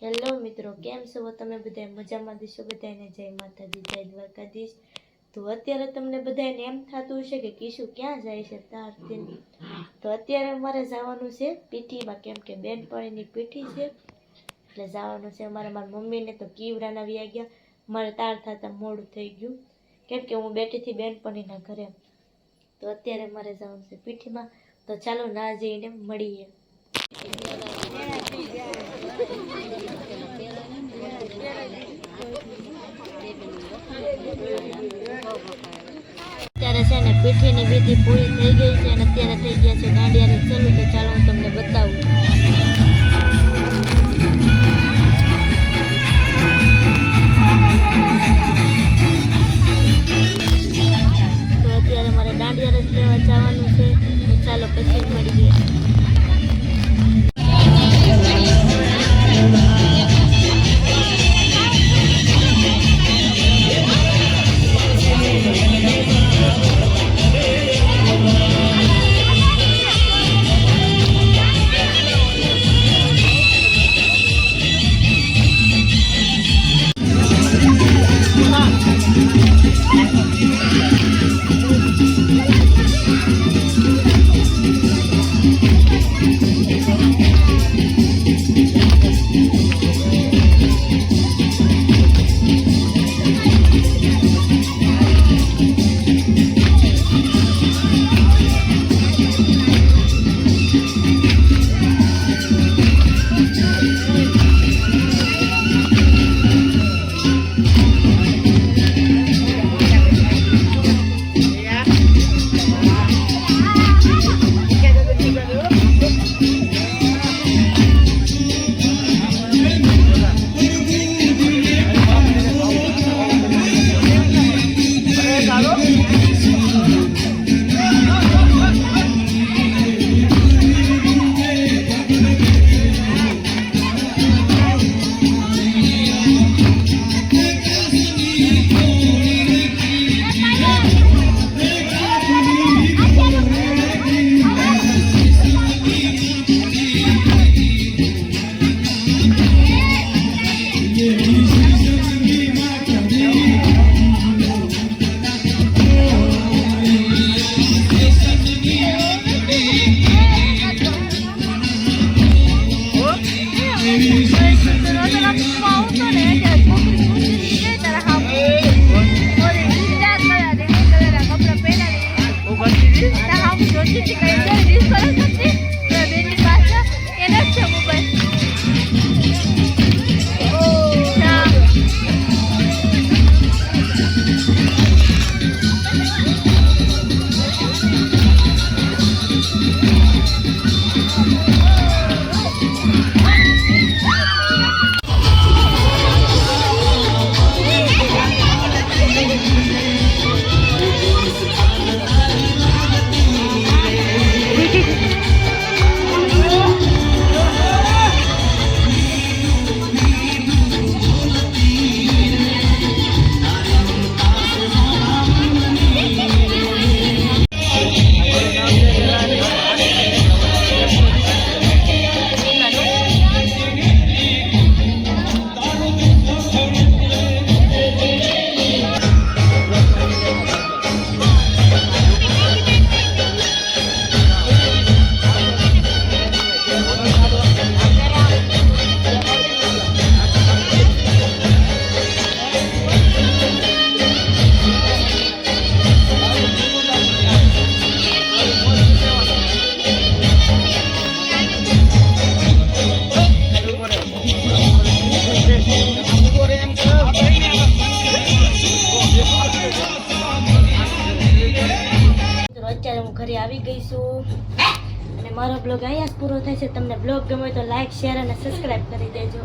Hello મિત્રો, કેમ છો તમે? બધા મજામાં દીશો? બધાને જય માતાજી, જય દ્વારકાધીશ. તો અત્યારે તમને બધાને એમ થતું હશે કે કીશુ ક્યાં જાય છે તારથી. તો અત્યારે અમારે જવાનું છે પીઠીમાં, કેમ કે બેનપણીની પીઠી છે એટલે જવાનું છે અમારે. મારી મમ્મીને તો કીવરાના વ્યા ગયા, મારે તાર થતા મોડું થઈ ગયું કેમ કે હું બેઠીથી બેનપણીના ઘરે. તો અત્યારે મારે જવાનું છે પીઠીમાં. તો ચાલો ના જઈને મળીએ. અત્યારે છે ને પીઠીની વિધિ પૂરી થઈ ગઈ છે અને અત્યારે થઈ ગયા છે દાંડિયાને ચાલુ. તો ચાલો હું તમને બતાવું. તો અત્યારે મારે દાંડિયા રસ લેવા જવાનું છે. તો ચાલો પછી મળીએ. અત્યારે હું ઘરે આવી ગઈ છું અને મારો બ્લોગ અહીંયા જ પૂરો થાય છે. તમને બ્લોગ ગમે તો લાઈક, શેર અને સબસ્ક્રાઈબ કરી દેજો.